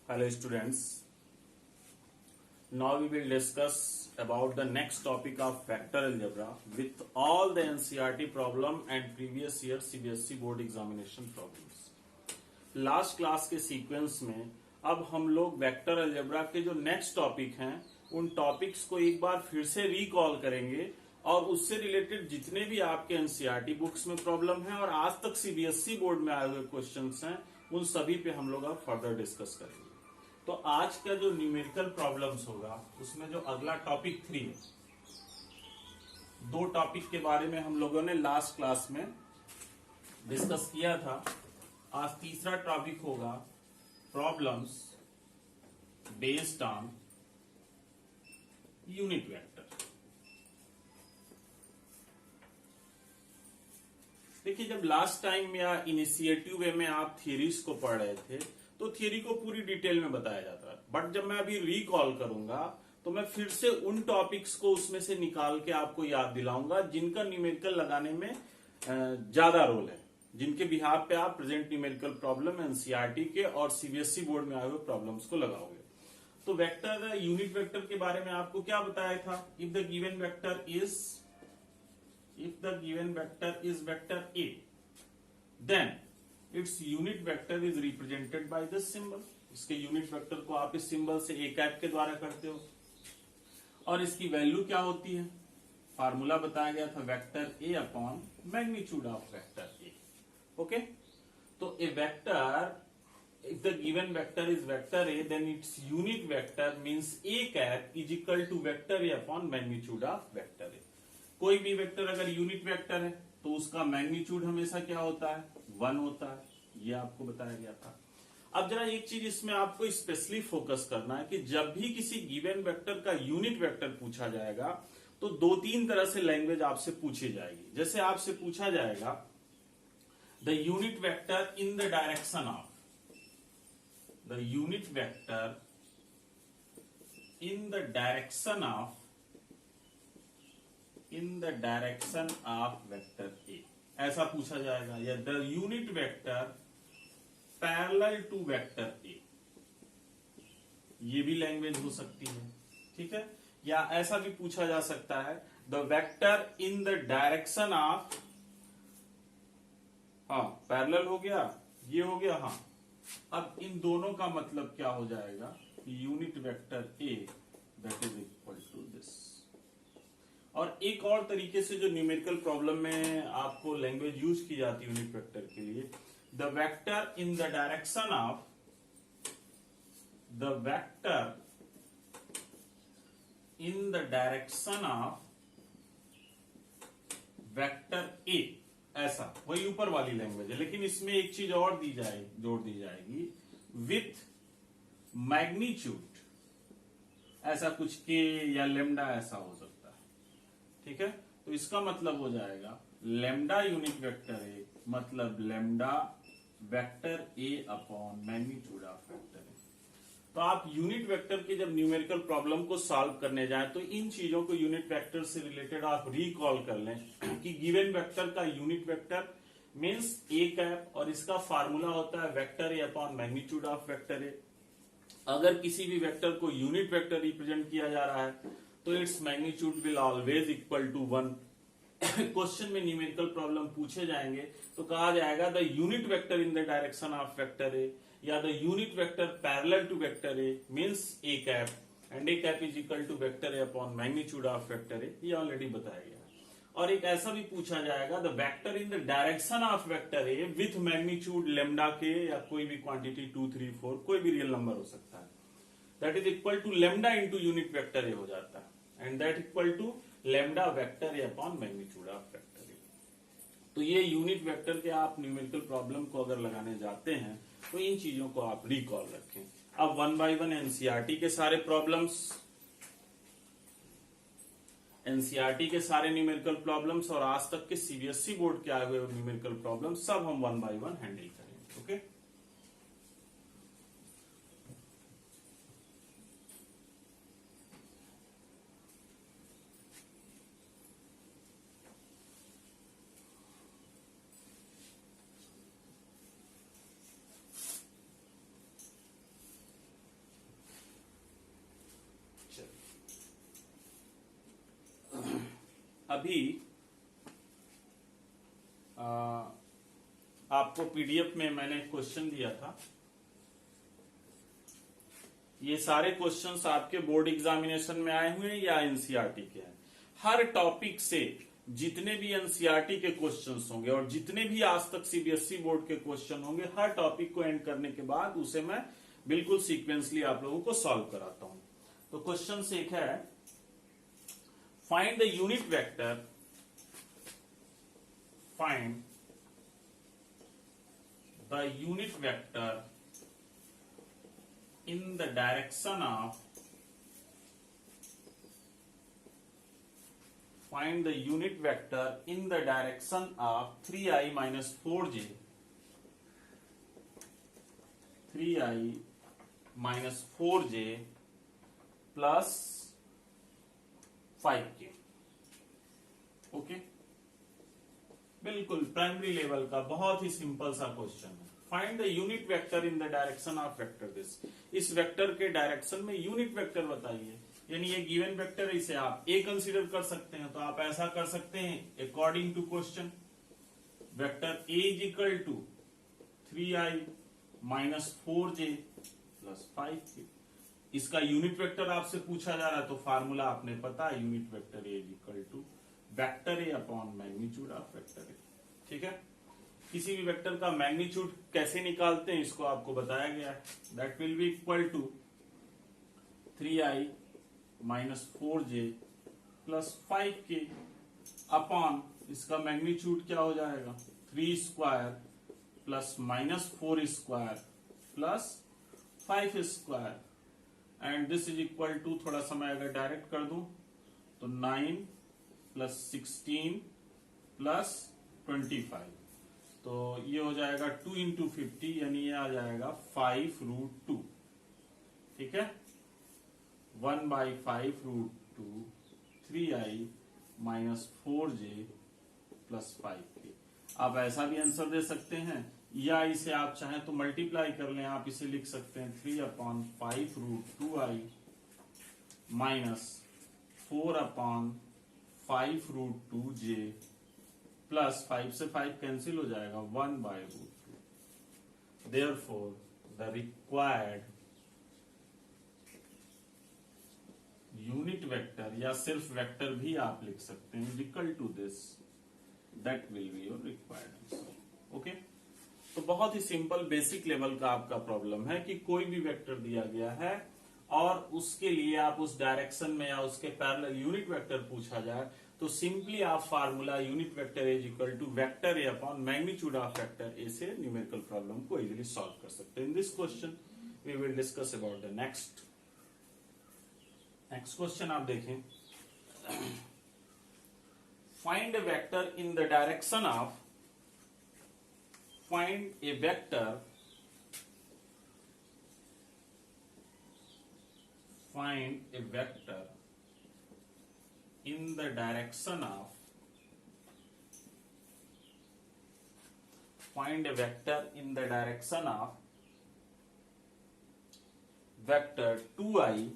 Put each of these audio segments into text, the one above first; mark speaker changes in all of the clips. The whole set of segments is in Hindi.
Speaker 1: Hello students. Now we will discuss about the next topic of vector algebra with all the NCERT problem and previous year CBSE board examination problems. Last class के सीक्वेंस में अब हम लोग वेक्टर अलजेब्रा के जो नेक्स्ट टॉपिक हैं उन टॉपिक्स को एक बार फिर से रिकॉल करेंगे और उससे रिलेटेड जितने भी आपके एनसीईआरटी बुक्स में प्रॉब्लम है और आज तक सीबीएसई बोर्ड में आए हुए क्वेश्चंस हैं उन सभी पे हम लोग अब फर्दर डिस्कस करेंगे। तो आज का जो न्यूमेरिकल प्रॉब्लम्स होगा उसमें जो अगला टॉपिक 3 है, दो टॉपिक के बारे में हम लोगों ने लास्ट क्लास में डिस्कस किया था। आज तीसरा टॉपिक होगा problems based on unit vector. देखिए, जब लास्ट टाइम या इनिशिएटिव वे में आप थियरीज को पढ़ रहे थे तो थियरी को पूरी डिटेल में बताया जाता है, बट जब मैं अभी रिकॉल करूंगा तो मैं फिर से उन टॉपिक्स को उसमें से निकाल के आपको याद दिलाऊंगा जिनका न्यूमेरिकल लगाने में ज्यादा रोल है, जिनके बिहार पे आप प्रेजेंट न्यूमेरिकल प्रॉब्लम एनसीईआरटी के और सीबीएसई बोर्ड में आए हुए प्रॉब्लम्स को लगाओगे। तो वेक्टर यूनिट वेक्टर के बारे में आपको क्या बताया था? If the given vector is vector A, then its unit vector is represented by this symbol. इसके यूनिट वेक्टर को आप इस सिंबल से ए कैप के द्वारा करते हो और इसकी वैल्यू क्या होती है? फार्मूला बताया गया था vector A upon magnitude of vector A. Okay, तो ए vector, if the given vector is vector a, then its unit vector means a cap is equal to vector a upon magnitude of vector a। कोई भी वेक्टर अगर यूनिट वेक्टर है तो उसका मैग्नीट्यूड हमेशा क्या होता है? 1 होता है। ये आपको बताया गया था। अब जरा एक चीज इसमें आपको स्पेशली फोकस करना है कि जब भी किसी गिवन वेक्टर का यूनिट वेक्टर पूछा जाएगा तो 2-3 तरह से लैंग्वेज आपसे पूछी जाएगी। जैसे आपसे पूछा जाएगा the unit vector in the direction of, the unit vector in the direction of vector A, ऐसा पूछा जाएगा। या the unit vector parallel to vector A, ये भी लैंग्वेज हो सकती है, ठीक है। या ऐसा भी पूछा जा सकता है the vector in the direction of, parallel हो गया, ये हो गया। अब इन दोनों का मतलब क्या हो जाएगा? Unit vector A that is equal to this. और एक और तरीके से जो न्यूमेरिकल प्रॉब्लम में आपको लैंग्वेज यूज की जाती है यूनिट वेक्टर के लिए, the vector in the direction of, the vector in the direction of vector ए, ऐसा वही ऊपर वाली लैंग्वेज है। लेकिन इसमें एक चीज और जोड़ दी जाएगी, विथ मैग्नीट्यूड, ऐसा कुछ के या लेमडा ऐसा हो सकता है, ठीक है। तो इसका मतलब हो जाएगा लेमडा यूनिट वेक्टर ए मतलब lambda vector A upon magnitude of vector A. तो आप यूनिट वेक्टर के जब न्यूमेरिकल प्रॉब्लम को सॉल्व करने जाएं तो इन चीजों को यूनिट वेक्टर से रिलेटेड आप रिकॉल कर लें कि गिवन वेक्टर का unit vector means A cap और इसका फार्मूला होता है vector A upon magnitude of vector ए। अगर किसी भी वेक्टर को यूनिट वेक्टर रिप्रेजेंट किया जा रहा है तो its magnitude will always equal to 1। Question में न्यूमेरिकल प्रॉब्लम पूछे जाएंगे तो कहा जाएगा the unit vector in the direction of vector A या the unit vector parallel to vector A means A cap and A cap is equal to vector A upon magnitude of vector A. ये ऑलरेडी बताया गया। और एक ऐसा भी पूछा जाएगा the vector in the direction of vector A with magnitude lambda के या कोई भी क्वांटिटी 2, 3, 4 कोई भी रियल नंबर हो सकता है, that is equal to lambda into unit vector A हो जाता है and that equal to lambda vector A upon magnitude of vector A. तो ये यूनिट वेक्टर के आप न्यूमेरिकल प्रॉब्लम को अगर लगाने जाते हैं तो इन चीजों को आप रिकॉल रखें। अब 1 बाय 1 एनसीईआरटी के सारे प्रॉब्लम्स, एनसीईआरटी के सारे न्यूमेरिकल प्रॉब्लम्स और आज तक के सीबीएसई बोर्ड के आए हुए न्यूमेरिकल प्रॉब्लम्स सब हम 1 बाय 1 हैंडल करेंगे। ओके, अभी आपको पीडीएफ में मैंने क्वेश्चन दिया था। ये सारे क्वेश्चंस आपके बोर्ड एग्जामिनेशन में आए हुए हैं या एनसीईआरटी के हैं। हर टॉपिक से जितने भी एनसीईआरटी के क्वेश्चंस होंगे और जितने भी आज तक सीबीएसई बोर्ड के क्वेश्चन होंगे, हर टॉपिक को एंड करने के बाद उसे मैं बिल्कुल सीक्वेंसली आप लोगों को सॉल्व कराता हूं। तो क्वेश्चन एक है, find the unit vector, find the unit vector in the direction of, find the unit vector in the direction of 3i minus 4j, 3i minus 4j plus 5k। Okay, बिल्कुल प्राइमरी लेवल का बहुत ही सिंपल सा क्वेश्चन है। Find the unit vector in the direction of vector this. इस वेक्टर के डायरेक्शन में यूनिट वेक्टर बताइए, यानी ये गिवन वेक्टर है, इसे आप ए कंसीडर कर सकते हैं। तो आप ऐसा कर सकते हैं according to question, vector A is equal to 3i minus 4j plus 5k। इसका यूनिट वेक्टर आपसे पूछा जा रहा है, तो फार्मूला आपने पता है, unit vector A is equal to vector A upon magnitude of vector A. ठीक है, किसी भी वेक्टर का मैग्नीट्यूड कैसे निकालते हैं इसको आपको बताया गया है। That will be equal to 3i minus 4j plus 5k upon इसका मैग्नीट्यूड क्या हो जाएगा, 3 square plus minus 4 square plus 5 square and this is equal to, थोड़ा समय अगर डायरेक्ट कर दूं तो 9 प्लस 16 प्लस 25, तो ये हो जाएगा 2 इंटू 50, यानी ये आ जाएगा 5√2। ठीक है, 1/5√2 3i minus 4j plus 5k। आप ऐसा भी आंसर दे सकते हैं, या इसे आप चाहें तो मल्टीप्लाई कर लें। आप इसे लिख सकते हैं 3/5√2i माइनस 4/5√2j प्लस 5 से 5 कैंसिल हो जाएगा, 1/√2। Therefore the required unit vector, या सिर्फ वेक्टर भी आप लिख सकते हैं, equal to this, that will be your required answer. Okay, तो बहुत ही सिंपल बेसिक लेवल का आपका प्रॉब्लम है कि कोई भी वेक्टर दिया गया है और उसके लिए आप उस डायरेक्शन में या उसके पैरेलल यूनिट वेक्टर पूछा जाए, तो सिंपली आप formula unit vector is equal to vector A upon magnitude of vector A से न्यूमेरिकल प्रॉब्लम को इजीली सॉल्व कर सकते हैं। In this question we will discuss about the next question. आप देखें, find a vector in the direction of, find a vector, find a vector in the direction of, find a vector in the direction of vector 2i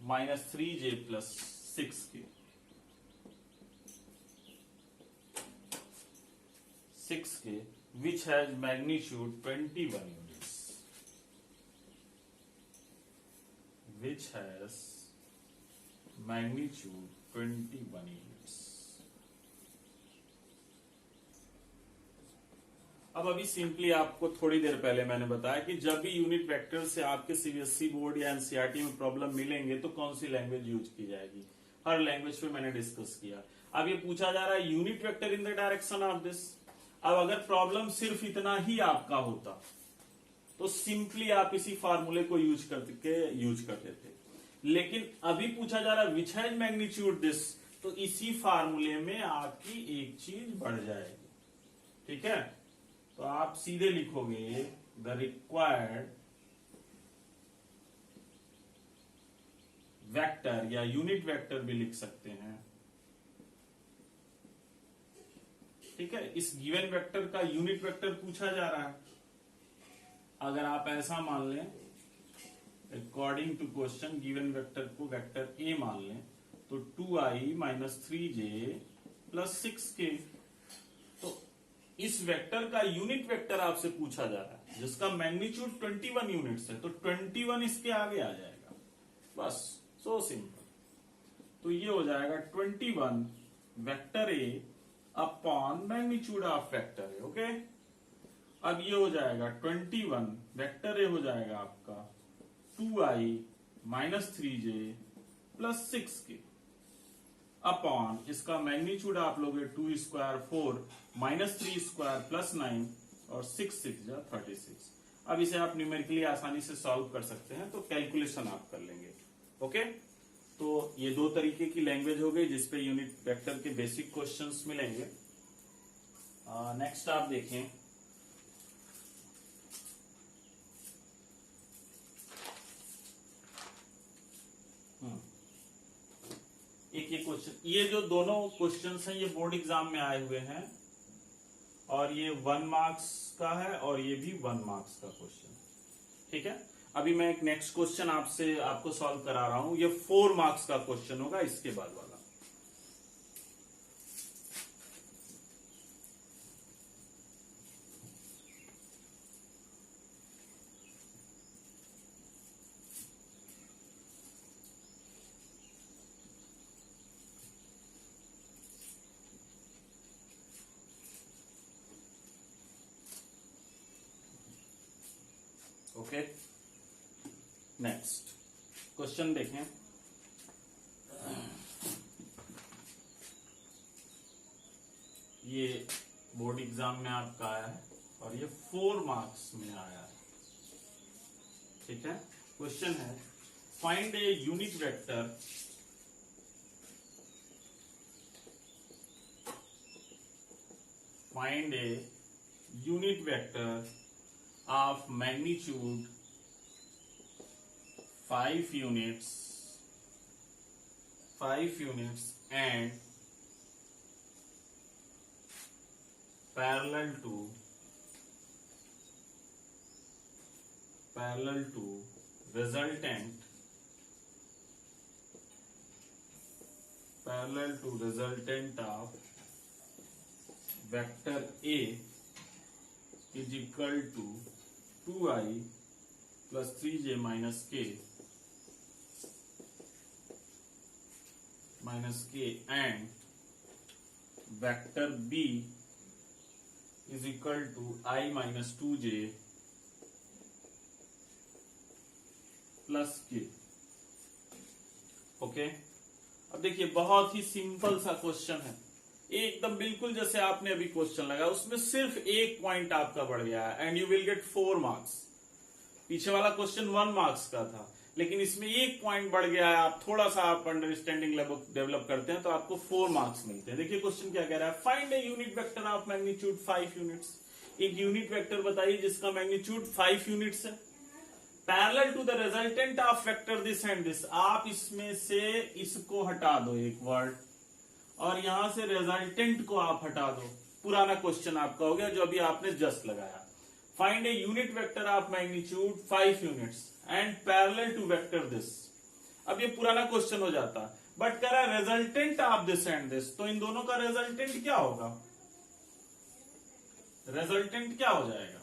Speaker 1: minus 3j plus 6k, 6k which has magnitude 21 units, which has magnitude 21 units। अब अभी सिंपली आपको थोड़ी देर पहले मैंने बताया कि जब भी यूनिट वेक्टर से आपके सीबीएसई बोर्ड या एनसीईआरटी में प्रॉब्लम मिलेंगे तो कौन सी लैंग्वेज यूज की जाएगी, हर लैंग्वेज पे मैंने डिस्कस किया। अब ये पूछा जा रहा है unit vector in the direction of this. अब अगर प्रॉब्लम सिर्फ इतना ही आपका होता तो सिंपली आप इसी फार्मूले को यूज करते थे, लेकिन अभी पूछा जा रहा है विच हैज मैग्नीट्यूड दिस, तो इसी फार्मूले में आपकी एक चीज बढ़ जाएगी। ठीक है, तो आप सीधे लिखोगे द रिक्वायर्ड वेक्टर, या यूनिट वेक्टर भी लिख सकते हैं। ठीक है, इस गिवन वेक्टर का यूनिट वेक्टर पूछा जा रहा है। अगर आप ऐसा मान लें according to question given vector को वेक्टर ए मान लें तो 2i minus 3j plus 6k। तो इस वेक्टर का यूनिट वेक्टर आपसे पूछा जा रहा है जिसका मैग्नीट्यूड 21 यूनिट्स है, तो 21 इसके आगे आ जाएगा, बस सो सिंपल। तो ये हो जाएगा 21 vector A upon magnitude of vector A. Okay, अब ये हो जाएगा 21 वेक्टर ए हो जाएगा आपका 2i minus 3j plus 6k upon इसका मैग्नीट्यूड आप लोगे 2 स्क्वायर 4 माइनस 3 स्क्वायर प्लस 9 और 6 6 जा 36। अब इसे आप न्यूमेरिकली आसानी से सॉल्व कर सकते हैं, तो कैलकुलेशन आप कर लेंगे। ओके, तो ये दो तरीके की लैंग्वेज हो गई जिसपे यूनिट वेक्टर के बेसिक क्वेश्चंस मिलेंगे। नेक्स्ट आप देखें, एक ये क्वेश्चन, ये जो दोनों क्वेश्चंस हैं ये बोर्ड एग्जाम में आए हुए हैं और ये 1 मार्क्स का है और ये भी 1 मार्क्स का क्वेश्चन। ठीक है, अभी मैं एक नेक्स्ट क्वेश्चन आपको सॉल्व करा रहा हूं, ये 4 मार्क्स का क्वेश्चन होगा इसके बाद वाला। ओके, नेक्स्ट क्वेश्चन देखें। ये बोर्ड एग्जाम में आपका आया है और ये 4 मार्क्स में आया है। ठीक है, क्वेश्चन है find a unit vector of magnitude 5 units and parallel to resultant of vector A is equal to 2i plus 3j minus k and vector B is equal to I minus 2j plus k। Okay, अब देखिए बहुत ही सिंपल सा क्वेश्चन है, एकदम बिल्कुल जैसे आपने अभी क्वेश्चन लगाया उसमें सिर्फ एक पॉइंट आपका बढ़ गया है and you will get 4 marks. पीछे वाला क्वेश्चन 1 मार्क्स का था लेकिन इसमें एक पॉइंट बढ़ गया है, आप थोड़ा सा आप अंडरस्टैंडिंग डेवलप करते हैं तो आपको 4 मार्क्स मिलते हैं। देखिए क्वेश्चन क्या कह रहा है, find a unit vector of magnitude 5 units. एक यूनिट वेक्टर बताइए जिसका मैग्नीट्यूड 5 यूनिट्स है, parallel to the resultant of vector this and this. आप इसमें से इसको हटा दो एक वर्ड और यहां से रिजल्टेंट को आप हटा दो, पुराना क्वेश्चन आपका हो गया जो अभी आपने जस्ट लगाया। Find a unit vector of magnitude 5 units and parallel to vector this. अब ये पुराना क्वेश्चन हो जाता, बट कह रहा है resultant of this and this, तो इन दोनों का रिजल्टेंट क्या होगा? रिजल्टेंट क्या हो जाएगा?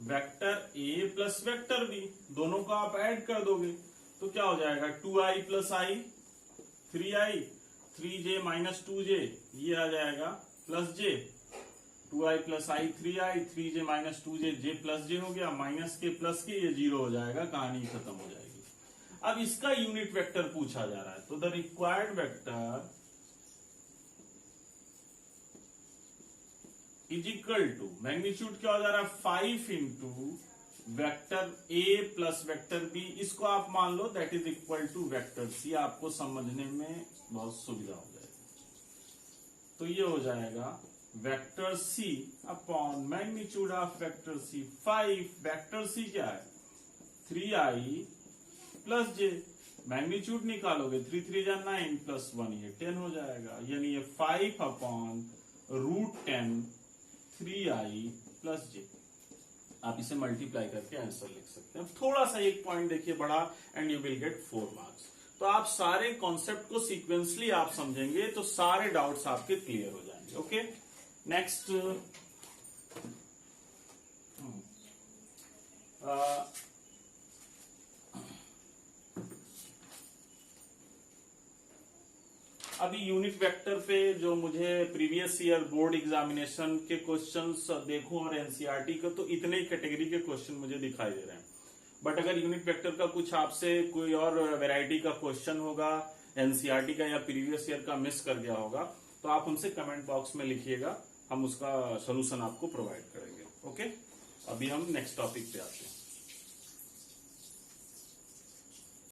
Speaker 1: Vector A plus vector B, दोनों को आप ऐड कर दोगे तो क्या हो जाएगा? 2i प्लस आई 3i 3j माइनस 2j, ये आ जाएगा प्लस j, 2i प्लस आई 3i 3j minus 2j, j plus j हो गया, माइनस के प्लस के ये 0 हो जाएगा, कहानी खत्म हो जाएगी। अब इसका यूनिट वेक्टर पूछा जा रहा है, तो the required vector is equal to magnitude क्या हो जा रहा है? 5 into vector A plus vector B, इसको आप मान लो that is equal to vector C. आपको समझने में बहुत सुविधा हो जाएगी। तो ये हो जाएगा vector C upon magnitude of vector C 5। Vector C क्या है? 3i प्लस जे, मैग्नीट्यूड निकालोगे 3 3 जा 9 प्लस 1 ये 10 हो जाएगा, यानी ये 5 अपॉन रूट 10 3i प्लस जे। आप इसे मल्टीप्लाई करके आंसर लिख सकते हैं। थोड़ा सा एक पॉइंट देखिए बढ़ा and you will get 4 marks. तो आप सारे कॉन्सेप्ट को सीक्वेंसली आप समझेंगे तो सारे डाउट्स आपके क्लियर हो जाएंगे। ओके, नेक्स्ट अभी यूनिट वेक्टर पे जो मुझे प्रीवियस ईयर बोर्ड एग्जामिनेशन के क्वेश्चंस देखूं और एनसीईआरटी का, तो इतने ही कैटेगरी के क्वेश्चन मुझे दिखाई दे रहे हैं। बट अगर यूनिट वेक्टर का कुछ आपसे कोई और वैरायटी का क्वेश्चन होगा, एनसीईआरटी का या प्रीवियस ईयर का मिस कर गया होगा, तो आप हमसे कमेंट बॉक्स में लिखिएगा, हम उसका सोल्यूशन आपको प्रोवाइड करेंगे। ओके, अभी हम नेक्स्ट टॉपिक पे आते हैं।